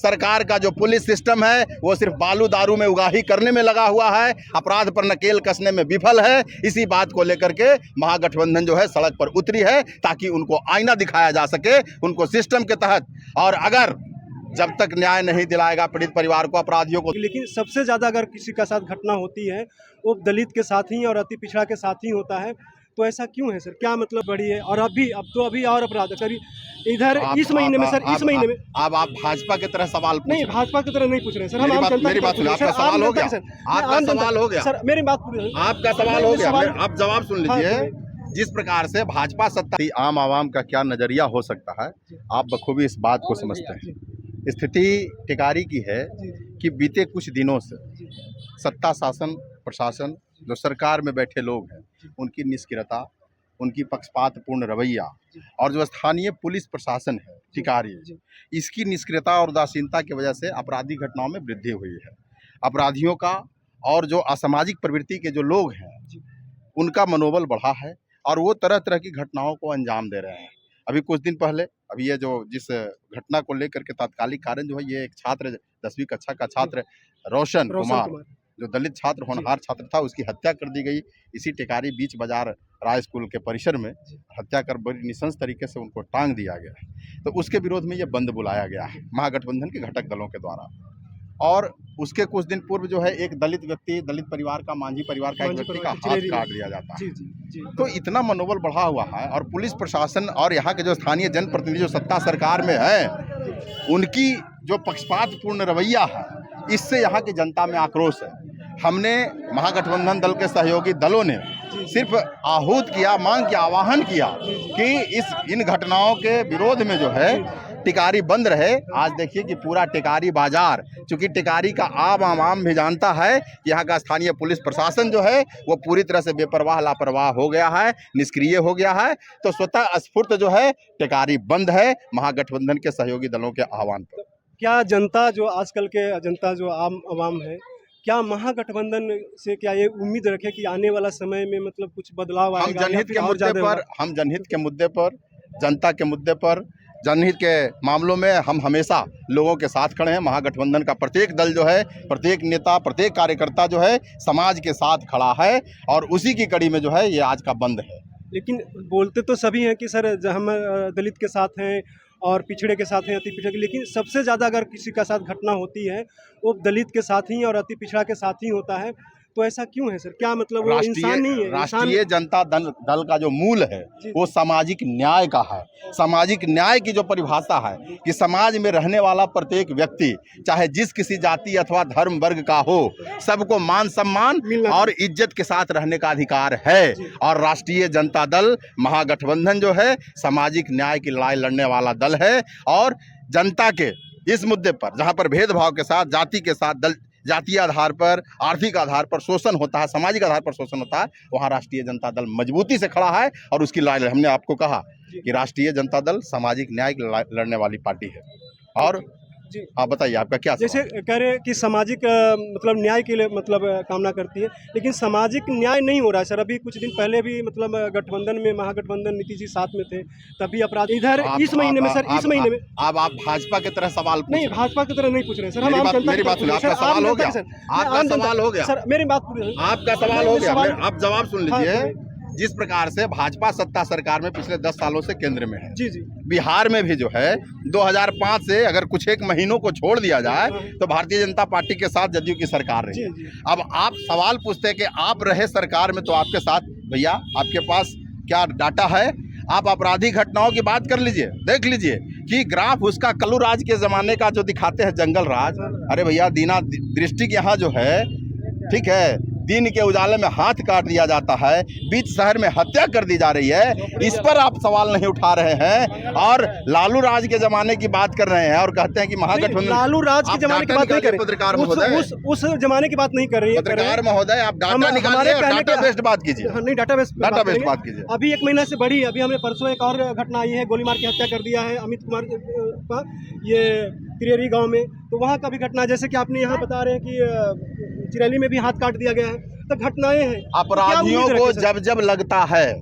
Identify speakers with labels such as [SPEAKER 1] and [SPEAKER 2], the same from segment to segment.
[SPEAKER 1] सरकार का जो पुलिस सिस्टम है वो सिर्फ बालू दारू में उगाही करने में लगा हुआ है, अपराध पर नकेल कसने में विफल है। इसी बात को लेकर के महागठबंधन जो है सड़क पर उतरी है ताकि उनको आईना दिखाया जा सके, उनको सिस्टम के तहत। और अगर जब तक न्याय नहीं दिलाएगा पीड़ित परिवार को, अपराधियों को।
[SPEAKER 2] लेकिन सबसे ज़्यादा अगर किसी का साथ घटना होती है वो दलित के साथ ही और अति पिछड़ा के साथ ही होता है, तो ऐसा क्यों है सर? क्या मतलब बड़ी है? और अभी और अपराध सर इधर इस महीने में सर, इस महीने में
[SPEAKER 1] अब आप भाजपा की तरह सवाल
[SPEAKER 2] नहीं, भाजपा की तरह नहीं पूछ रहे सर, हम आम जनता
[SPEAKER 1] मेरी बात सुनिए, आपका सवाल हो गया, आपका सवाल हो गया
[SPEAKER 2] सर, मेरी बात पूरी,
[SPEAKER 1] आपका सवाल हो गया, आप जवाब सुन लीजिए। जिस प्रकार से भाजपा सत्ता, आम आवाम का क्या नजरिया हो सकता है, आप बखूबी इस बात को समझते हैं। स्थिति टिकारी की है कि बीते कुछ दिनों से सत्ता शासन प्रशासन जो सरकार में बैठे लोग हैं उनकी निष्क्रियता, उनकी पक्षपातपूर्ण रवैया और जो स्थानीय पुलिस प्रशासन है टिकारी, इसकी निष्क्रियता और उदासीनता की वजह से आपराधिक घटनाओं में वृद्धि हुई है। अपराधियों का और जो असामाजिक प्रवृत्ति के जो लोग हैं उनका मनोबल बढ़ा है और वो तरह तरह की घटनाओं को अंजाम दे रहे हैं। अभी कुछ दिन पहले अभी ये जो जिस घटना को लेकर के तात्कालिक कारण जो है, ये एक छात्र 10वीं कक्षा का छात्र रोशन कुमार जो दलित छात्र होनहार छात्र था, उसकी हत्या कर दी गई इसी टिकारी बीच बाजार राय स्कूल के परिसर में। हत्या कर बड़ी निशंस तरीके से उनको टांग दिया गया है। तो उसके विरोध में ये बंद बुलाया गया है महागठबंधन के घटक दलों के द्वारा। और उसके कुछ दिन पूर्व जो है एक दलित व्यक्ति, दलित परिवार का, मांझी परिवार का एक व्यक्ति का हाथ काट दिया जाता है। तो इतना मनोबल बढ़ा हुआ है और पुलिस प्रशासन और यहाँ के जो स्थानीय जनप्रतिनिधि जो सत्ता सरकार में है उनकी जो पक्षपातपूर्ण रवैया है, इससे यहाँ की जनता में आक्रोश है। हमने महागठबंधन दल के सहयोगी दलों ने सिर्फ आहूत किया, मांग किया, आह्वान किया कि इन घटनाओं के विरोध में जो है टिकारी बंद रहे। आज देखिए कि पूरा टिकारी बाजार, चूंकि टिकारी का आम भी जानता है कि यहाँ का स्थानीय पुलिस प्रशासन जो है वो पूरी तरह से बेपरवाह लापरवाह हो गया है, निष्क्रिय हो गया है। तो स्वतः स्फूर्त जो है टिकारी बंद है महागठबंधन के सहयोगी दलों के आह्वान पर।
[SPEAKER 2] क्या जनता जो आजकल के जनता जो आम आवाम है, क्या महागठबंधन से क्या ये उम्मीद रखे कि आने वाला समय में मतलब कुछ बदलाव आएगा? हम जनहित
[SPEAKER 1] के मुद्दे पर, जनता के मुद्दे पर, जनहित के मामलों में हम हमेशा लोगों के साथ खड़े हैं। महागठबंधन का प्रत्येक दल जो है, प्रत्येक नेता, प्रत्येक कार्यकर्ता जो है समाज के साथ खड़ा है और उसी की कड़ी में जो है ये आज का बंद है।
[SPEAKER 2] लेकिन बोलते तो सभी हैं कि सर हम दलित के साथ हैं और पिछड़े के साथ हैं, अति पिछड़े के, लेकिन सबसे ज़्यादा अगर किसी का साथ घटना होती है वो दलित के साथ ही और अति पिछड़ा के साथ ही होता है, तो ऐसा क्यों है सर? क्या मतलब वो इंसान नहीं है?
[SPEAKER 1] राष्ट्रीय जनता दल का जो मूल है वो सामाजिक न्याय का है। सामाजिक न्याय की जो परिभाषा है कि समाज में रहने वाला प्रत्येक व्यक्ति चाहे जिस किसी जाति अथवा धर्म वर्ग का हो, सबको मान सम्मान और इज्जत के साथ रहने का अधिकार है। और राष्ट्रीय जनता दल महागठबंधन जो है सामाजिक न्याय की लड़ाई लड़ने वाला दल है। और जनता के इस मुद्दे पर जहाँ पर भेदभाव के साथ, जाति के साथ, जातीय आधार पर, आर्थिक आधार पर शोषण होता है, सामाजिक आधार पर शोषण होता है, वहाँ राष्ट्रीय जनता दल मजबूती से खड़ा है और उसकी लड़ाई। हमने आपको कहा कि राष्ट्रीय जनता दल सामाजिक न्याय की लड़ने वाली पार्टी है। और आप बताइए आपका क्या
[SPEAKER 2] जैसे कह रहे हैं कि सामाजिक मतलब न्याय के लिए मतलब कामना करती है, लेकिन सामाजिक न्याय नहीं हो रहा है सर। अभी कुछ दिन पहले भी मतलब गठबंधन में, महागठबंधन नीतीश जी साथ में थे, तभी अपराध इधर इस महीने में सर, इस महीने में।
[SPEAKER 1] अब आप भाजपा की तरह सवाल
[SPEAKER 2] नहीं, भाजपा की तरह नहीं पूछ रहे सर, हम आम जनता।
[SPEAKER 1] मेरी बात सुनिए, आपका सवाल हो गया, आपका सवाल हो गया
[SPEAKER 2] सर, मेरी बात पूरी,
[SPEAKER 1] आपका सवाल हो गया, आप जवाब सुन लीजिए। जिस प्रकार से भाजपा सत्ता सरकार में पिछले 10 सालों से केंद्र में है, बिहार में भी जो है 2005 से अगर कुछ एक महीनों को छोड़ दिया जाए तो भारतीय जनता पार्टी के साथ जदयू की सरकार रही है। अब आप सवाल पूछते हैं कि आप रहे सरकार में तो आपके साथ, भैया आपके पास क्या डाटा है? आप आपराधिक घटनाओं की बात कर लीजिए, देख लीजिए कि ग्राफ उसका कल्लू राज के ज़माने का जो दिखाते हैं, जंगल राज। अरे भैया दीना दृष्टि यहाँ जो है, ठीक है, दिन के उजाले में हाथ काट दिया जाता है, बीच शहर में हत्या कर दी जा रही है, इस पर आप सवाल नहीं उठा रहे हैं। और लालू राज के जमाने की बात कर रहे हैं और कहते हैं कि महागठबंधन।
[SPEAKER 2] लालू राज के जमाने की बात नहीं कर रहे,
[SPEAKER 1] पत्रकार महोदय,
[SPEAKER 2] उस जमाने की बात नहीं कर रही है
[SPEAKER 1] पत्रकार महोदय। आप डाटा निकालिए, डाटा बेस्ड बात कीजिए।
[SPEAKER 2] नहीं, डाटा बेस्ड
[SPEAKER 1] बात कीजिए।
[SPEAKER 2] अभी 1 महीना से बढ़ी, अभी हमने परसों एक और घटना आई है, गोली मार के हत्या कर दिया है अमित कुमार का, ये तिरेरी गाँव में। तो वहाँ का भी घटना, जैसे कि आपने यहाँ बता रहे हैं कि चिरैली में भी हाथ काट दिया गया है, तो घटनाएं हैं।
[SPEAKER 1] अपराधियों को जब जब लगता है,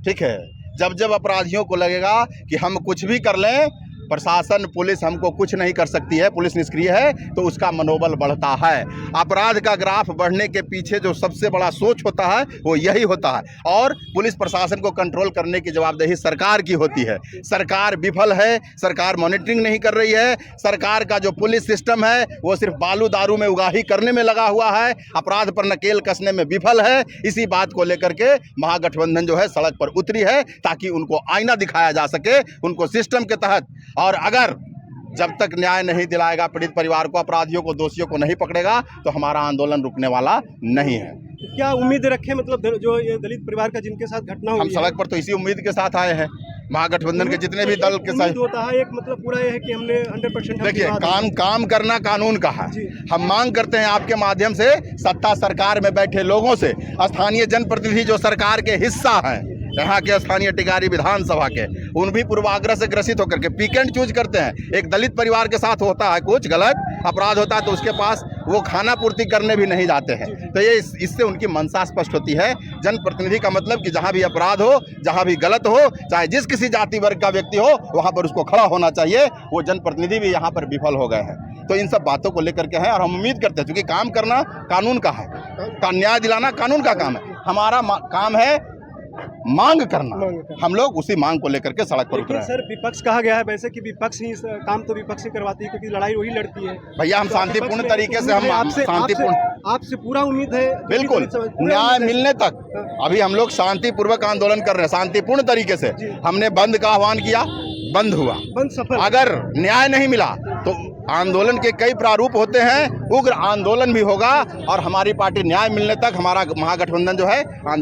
[SPEAKER 1] ठीक है, जब जब अपराधियों को लगेगा कि हम कुछ भी कर लें प्रशासन पुलिस हमको कुछ नहीं कर सकती है, पुलिस निष्क्रिय है, तो उसका मनोबल बढ़ता है। अपराध का ग्राफ बढ़ने के पीछे जो सबसे बड़ा सोच होता है वो यही होता है। और पुलिस प्रशासन को कंट्रोल करने की जवाबदेही सरकार की होती है। सरकार विफल है, सरकार मॉनिटरिंग नहीं कर रही है। सरकार का जो पुलिस सिस्टम है वो सिर्फ बालू दारू में उगाही करने में लगा हुआ है, अपराध पर नकेल कसने में विफल है। इसी बात को लेकर के महागठबंधन जो है सड़क पर उतरी है, ताकि उनको आईना दिखाया जा सके, उनको सिस्टम के तहत। और अगर जब तक न्याय नहीं दिलाएगा पीड़ित परिवार को, अपराधियों को, दोषियों को नहीं पकड़ेगा, तो हमारा आंदोलन रुकने वाला नहीं है।
[SPEAKER 2] क्या उम्मीद रखें, मतलब जो ये दलित परिवार का जिनके साथ घटना हुई
[SPEAKER 1] हम
[SPEAKER 2] है,
[SPEAKER 1] सड़क पर तो इसी उम्मीद के साथ आए हैं। महागठबंधन के जितने भी दल के साथ
[SPEAKER 2] उम्मीद होता है, एक मतलब पूरा ये है कि हमने 100%
[SPEAKER 1] देखिए, काम करना कानून का है। हम मांग करते हैं आपके माध्यम से सत्ता सरकार में बैठे लोगों से, स्थानीय जनप्रतिनिधि जो सरकार के हिस्सा हैं, यहाँ के स्थानीय टिकारी विधानसभा के, उन भी पूर्वाग्रह से ग्रसित होकर के पिक एंड चूज करते हैं। एक दलित परिवार के साथ होता है कुछ गलत अपराध होता है तो उसके पास वो खाना पूर्ति करने भी नहीं जाते हैं। तो ये इससे उनकी मंशा स्पष्ट होती है। जनप्रतिनिधि का मतलब कि जहाँ भी अपराध हो, जहाँ भी गलत हो, चाहे जिस किसी जाति वर्ग का व्यक्ति हो, वहाँ पर उसको खड़ा होना चाहिए। वो जनप्रतिनिधि भी यहाँ पर विफल हो गए हैं। तो इन सब बातों को लेकर के हैं और हम उम्मीद करते हैं, क्योंकि काम करना कानून का है, न्याय दिलाना कानून का काम है। हमारा काम है मांग करना। हम लोग उसी मांग को लेकर के सड़क पर उतरे हैं।
[SPEAKER 2] सर, विपक्ष कहा गया है वैसे कि विपक्ष ही काम तो विपक्ष ही करवाती है, क्योंकि लड़ाई वही लड़ती है।
[SPEAKER 1] भैया, हम शांतिपूर्ण तरीके से, हम शांतिपूर्ण,
[SPEAKER 2] आपसे पूरा उम्मीद है
[SPEAKER 1] बिल्कुल न्याय मिलने तक। अभी हम लोग शांतिपूर्वक आंदोलन कर रहे हैं, शांतिपूर्ण तरीके से। हमने बंद का आह्वान किया, बंद हुआ,
[SPEAKER 2] बंद सफल।
[SPEAKER 1] अगर न्याय नहीं मिला तो आंदोलन के कई प्रारूप होते हैं, उग्र आंदोलन भी होगा। और हमारी पार्टी न्याय मिलने तक, हमारा महागठबंधन जो है आंदोलन